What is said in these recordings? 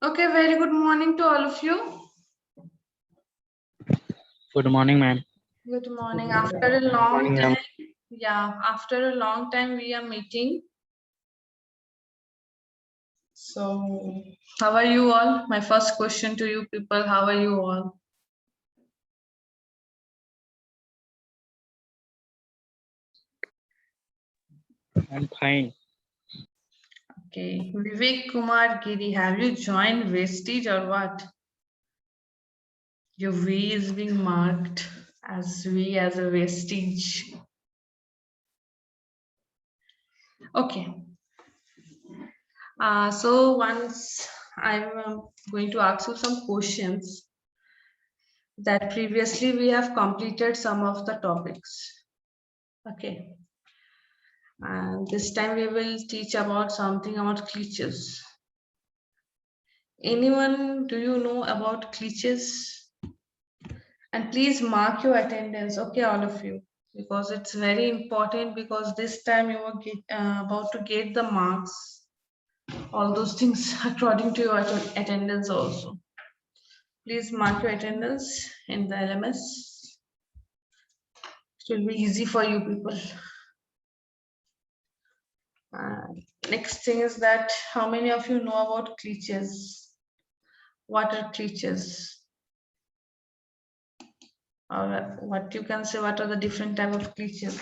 Okay, very good morning to all of you. Good morning, ma'am. Good morning. After a long time, after a long time we are meeting. So, how are you all? My first question to you people, how are you all? I'm fine. Okay, Vivek Kumar Giri, have you joined Vestige or what? Your V is being marked as V as a Vestige. Okay. So once I'm going to ask you some questions that previously we have completed some of the topics. Okay. And this time we will teach about something about cliches. Anyone, do you know about cliches? And please mark your attendance, okay, all of you, because it's very important, because this time you are about to get the marks, all those things according to your attendance also. Please mark your attendance in the LMS. It will be easy for you people. Next thing is that how many of you know about cliches? What are cliches? Or what you can say, what are the different type of cliches?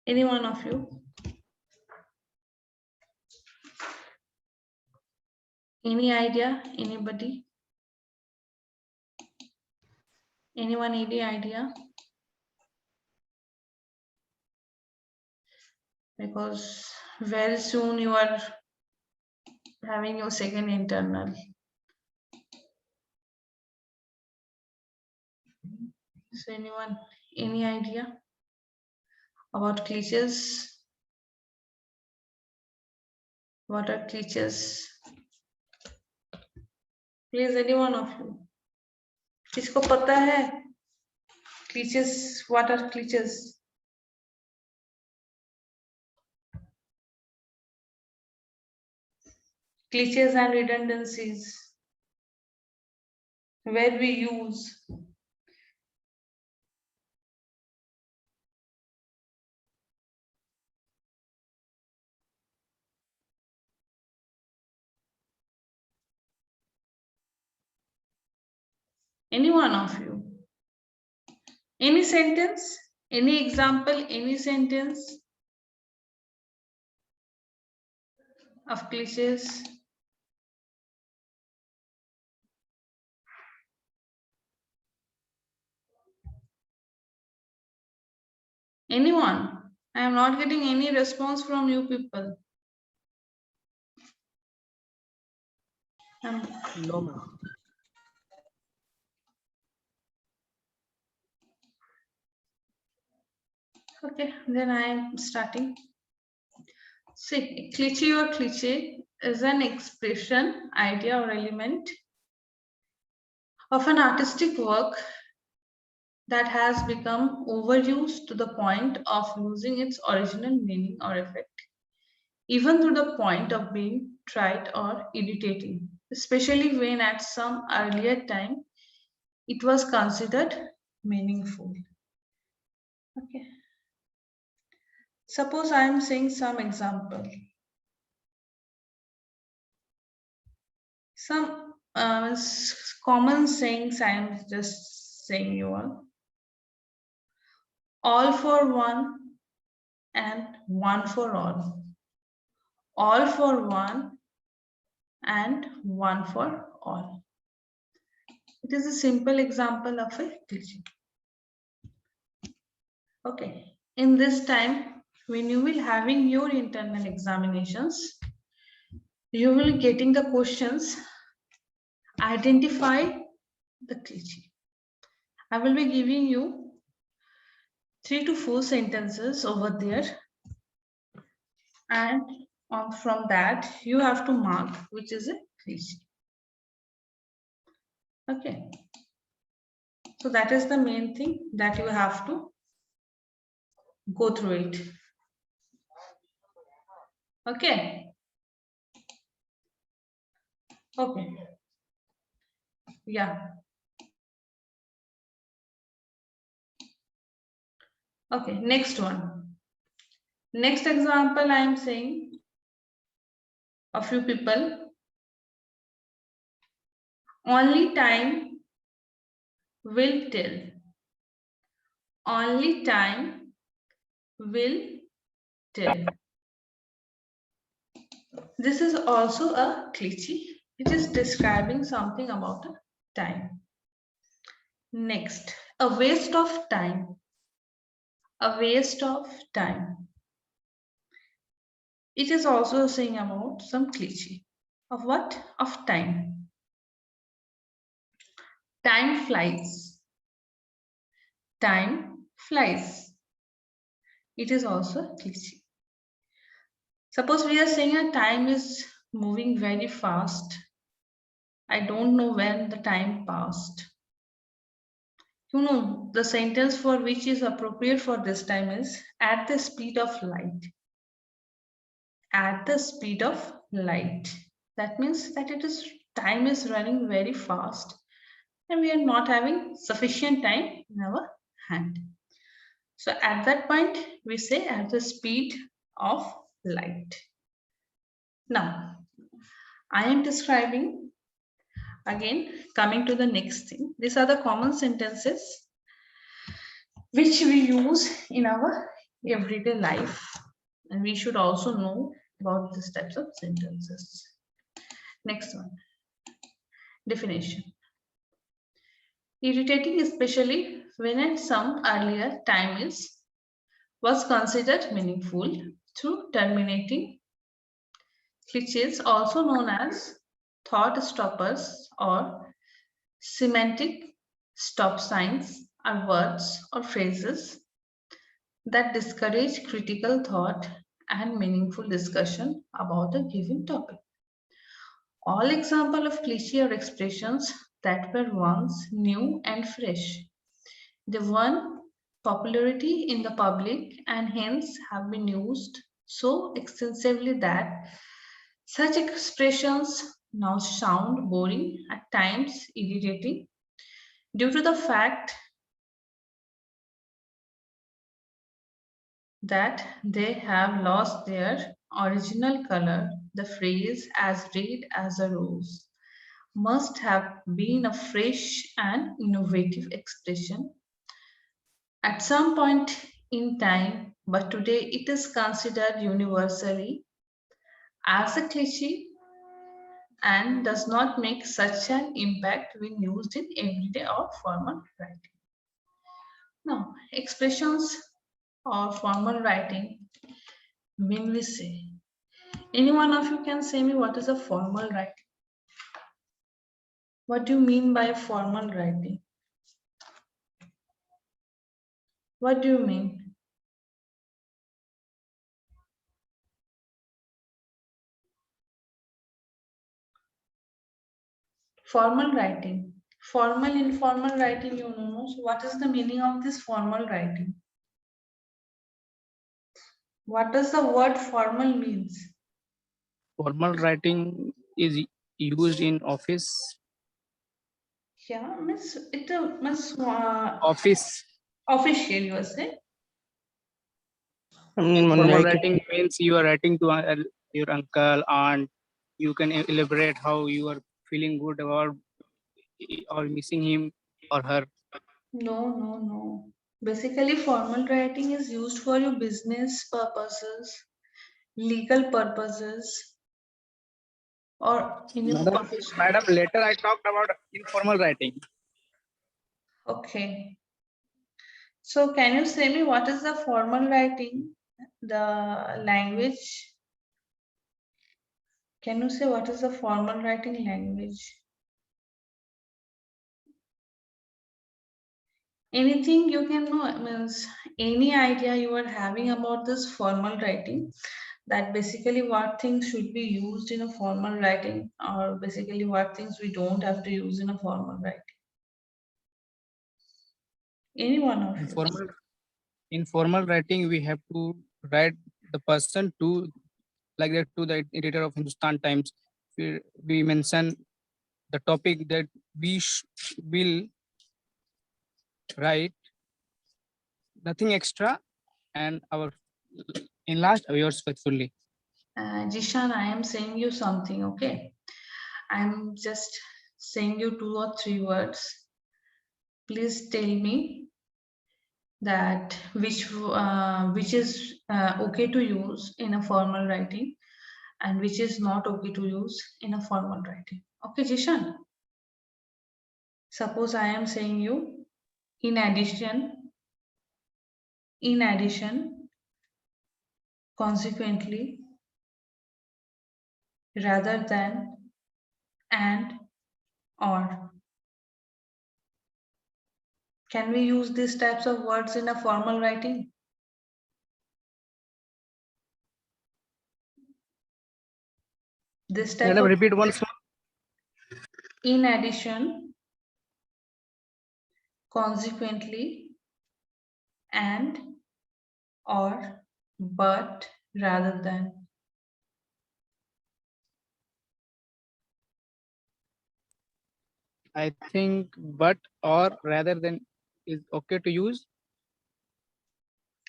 Any one of you? Any idea? Anybody? Anyone any idea? Because very soon you are having your second internal. So anyone, any idea about cliches? What are cliches? Please, any one of you. किसको पता है? Cliches, what are cliches? Cliches and redundancies. Where we use. Any one of you? Any sentence? Any example? Any sentence of cliches? Anyone? I am not getting any response from you people. No, ma'am. Okay, then I am starting. See, cliche or cliche is an expression, idea, or element of an artistic work that has become overused to the point of losing its original meaning or effect, even to the point of being trite or irritating, especially when at some earlier time it was considered meaningful. Okay. Suppose I am saying some example. Some common sayings I am just saying you all for one and one for all. All for one and one for all. It is a simple example of a cliche. Okay. In this time, when you will having your internal examinations, you will getting the questions, identify the cliche. I will be giving you 3 to 4 sentences over there, and from that you have to mark which is a cliche. Okay, so that is the main thing that you have to go through it. Okay. Okay. Yeah. Okay, next one. Next example, I am saying a few people. Only time will tell. Only time will tell. This is also a cliche. It is describing something about a time. Next, a waste of time. A waste of time. It is also saying about some cliche. Of what? Of time. Time flies. Time flies. It is also cliche. Suppose we are saying a time is moving very fast. I don't know when the time passed. You know, the sentence for which is appropriate for this time is at the speed of light. At the speed of light. That means that time is running very fast and we are not having sufficient time in our hand. So at that point, we say at the speed of light. Now, I am describing again, coming to the next thing. These are the common sentences which we use in our everyday life, and we should also know about these types of sentences. Next one, definition. Irritating, especially when at some earlier time was considered meaningful through terminating. Cliches, also known as thought stoppers or semantic stop signs, are words or phrases that discourage critical thought and meaningful discussion about a given topic. All examples of cliche or expressions that were once new and fresh. They won popularity in the public and hence have been used so extensively that such expressions now sound boring, at times irritating, due to the fact that they have lost their original color. The phrase as red as a rose must have been a fresh and innovative expression at some point in time, but today it is considered universally as a cliche and does not make such an impact when used in everyday or formal writing. Now, expressions or formal writing, when we say, any one of you can say me what is a formal writing? What do you mean by formal writing? What do you mean? Formal writing. Formal, informal writing, you know. So what is the meaning of this formal writing? What does the word formal means? Formal writing is used in office. Yeah, miss, it must Office. official, you are saying? Formal writing means you are writing to your uncle, aunt. You can elaborate how you are feeling good about or missing him or her. No, no, no. Basically, formal writing is used for your business purposes, legal purposes, or in your profession. Madam, later I talked about informal writing. Okay. So can you say me what is the formal writing? The language. Can you say what is the formal writing language? Anything you can know, means any idea you are having about this formal writing, that basically what things should be used in a formal writing, or basically what things we don't have to use in a formal writing. Any one of In you. formal writing, we have to write the person to, like that, to the editor of Hindustan Times. We mention the topic that we will write, nothing extra, and our in last yours faithfully. Jishan, I am saying you something, okay? I'm just saying you 2 or 3 words. Please tell me that which is okay to use in a formal writing and which is not okay to use in a formal writing. Okay, Jishan. Suppose I am saying you in addition, consequently, rather than, and, or. Can we use these types of words in a formal writing? This type Madam, of repeat once more. in addition, consequently, and, or, but, rather than. I think but or rather than is okay to use.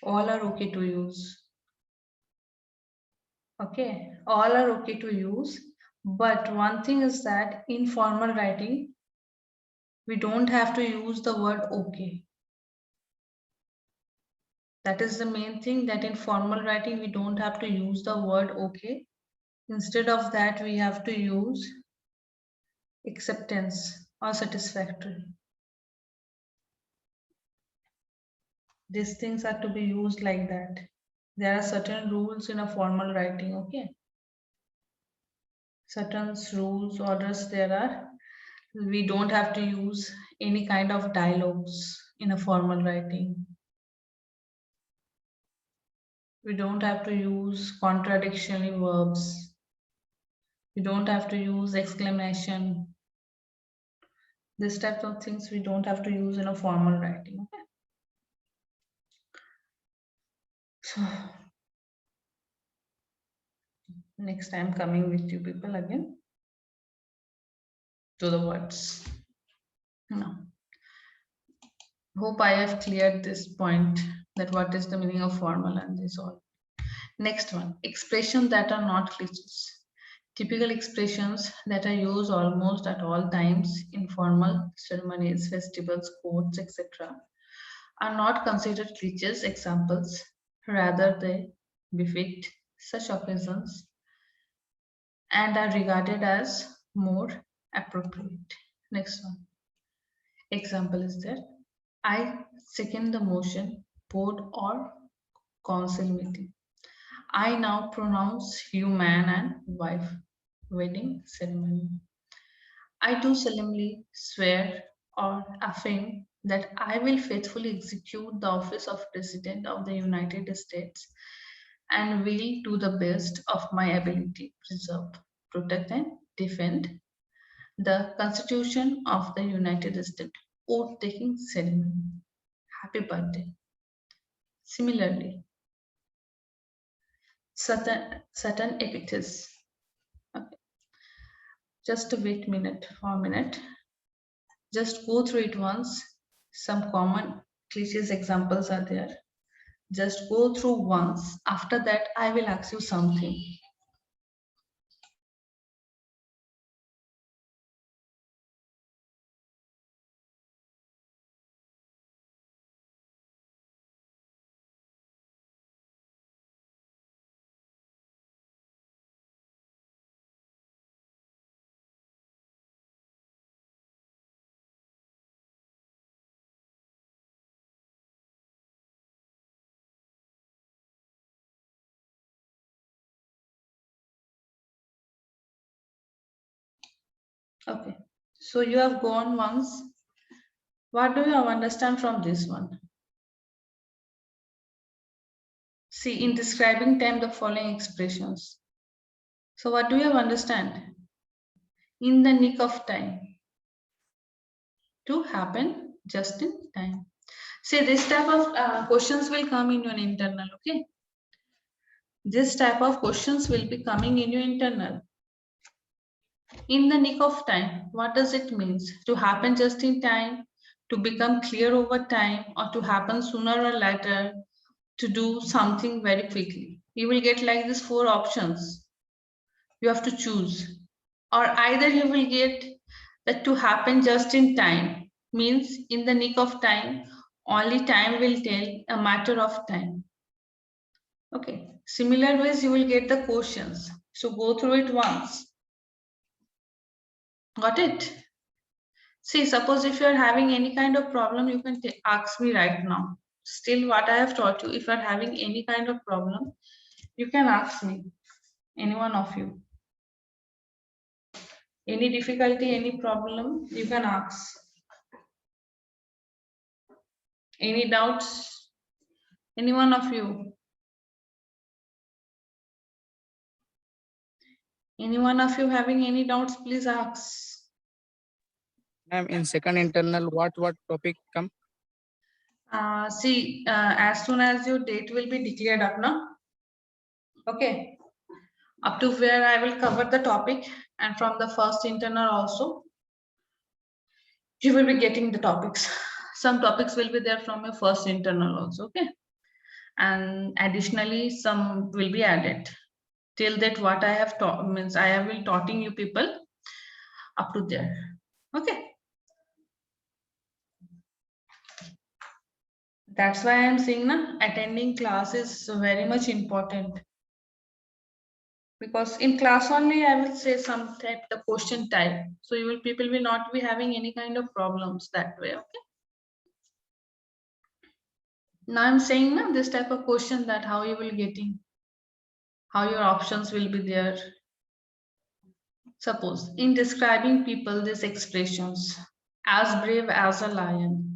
All are okay to use. Okay, all are okay to use. But one thing is that in formal writing, we don't have to use the word okay. That is the main thing, that in formal writing, we don't have to use the word okay. Instead of that, we have to use acceptance or satisfactory. These things are to be used like that. There are certain rules in a formal writing, okay? Certain rules, orders there are. We don't have to use any kind of dialogues in a formal writing. We don't have to use contradictory verbs. We don't have to use exclamation. This type of things we don't have to use in a formal writing, okay? So next time coming with you people again to the words. No. Hope I have cleared this point, that what is the meaning of formal and this all. Next one, expressions that are not cliches. Typical expressions that are used almost at all times in formal ceremonies, festivals, courts, etc. are not considered cliches examples. Rather, they befit such occasions and are regarded as more appropriate. Next one. Example is there. I second the motion, board or council meeting. I now pronounce you man and wife. Wedding ceremony. I do solemnly swear or affirm that I will faithfully execute the office of President of the United States and will do the best of my ability preserve, protect, and defend the Constitution of the United States. Oath taking ceremony. Happy birthday. Similarly, certain epithets. Okay. Just wait minute for a minute. Just go through it once. Some common cliches examples are there. Just go through once. After that, I will ask you something. Okay. So you have gone once. What do you understand from this one? See, in describing time, the following expressions. So what do you understand? In the nick of time. To happen just in time. See, this type of questions will come in your internal, okay? This type of questions will be coming in your internal. In the nick of time, what does it mean? To happen just in time, to become clear over time, or to happen sooner or later, to do something very quickly. You will get like these 4 options. You have to choose. Or either you will get that to happen just in time, means in the nick of time, only time will tell, a matter of time. Okay, similar ways you will get the questions. So go through it once. Got it? See, suppose if you are having any kind of problem, you can ask me right now. Still what I have taught you, if you are having any kind of problem, you can ask me, any one of you. Any difficulty, any problem, you can ask. Any doubts? Any one of you? Any one of you having any doubts, please ask. Ma'am, in second internal, what topic come? See, as soon as your date will be declared up now, okay, up to where I will cover the topic, and from the first internal also, you will be getting the topics. Some topics will be there from your first internal also, okay, and additionally some will be added. Till that, what I have taught means I have been taughting you people up to there, okay. That's why I'm saying na, attending class is very much important. Because in class only I will say some type the question type. So you will people will not be having any kind of problems that way. Okay. Now I'm saying na, this type of question that how you will getting, how your options will be there. Suppose in describing people, these expressions, as brave as a lion,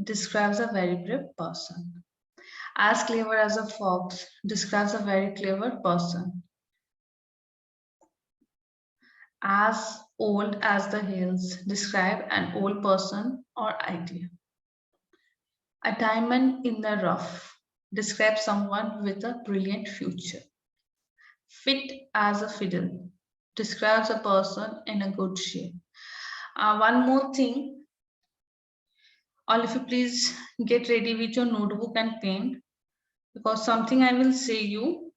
describes a very brave person. As clever as a fox, describes a very clever person. As old as the hills, describe an old person or idea. A diamond in the rough, describes someone with a brilliant future. Fit as a fiddle, describes a person in a good shape. One more thing, all of you please get ready with your notebook and pen, because something I will say you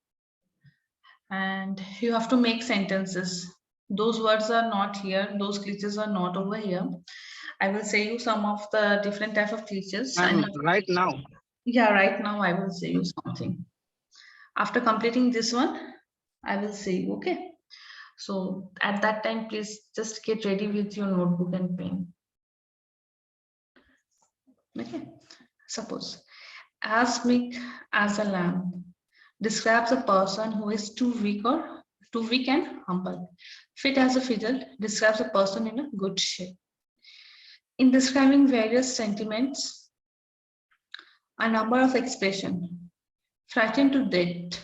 and you have to make sentences. Those words are not here, those cliches are not over here. I will say you some of the different type of cliches. Ma'am, right now. Yeah, right now I will say you something. After completing this one, I will say you, okay? So at that time, please just get ready with your notebook and pen. Okay, suppose as meek as a lamb describes a person who is too weak and humble. Fit as a fiddle describes a person in a good shape. In describing various sentiments, a number of expressions. Frightened to death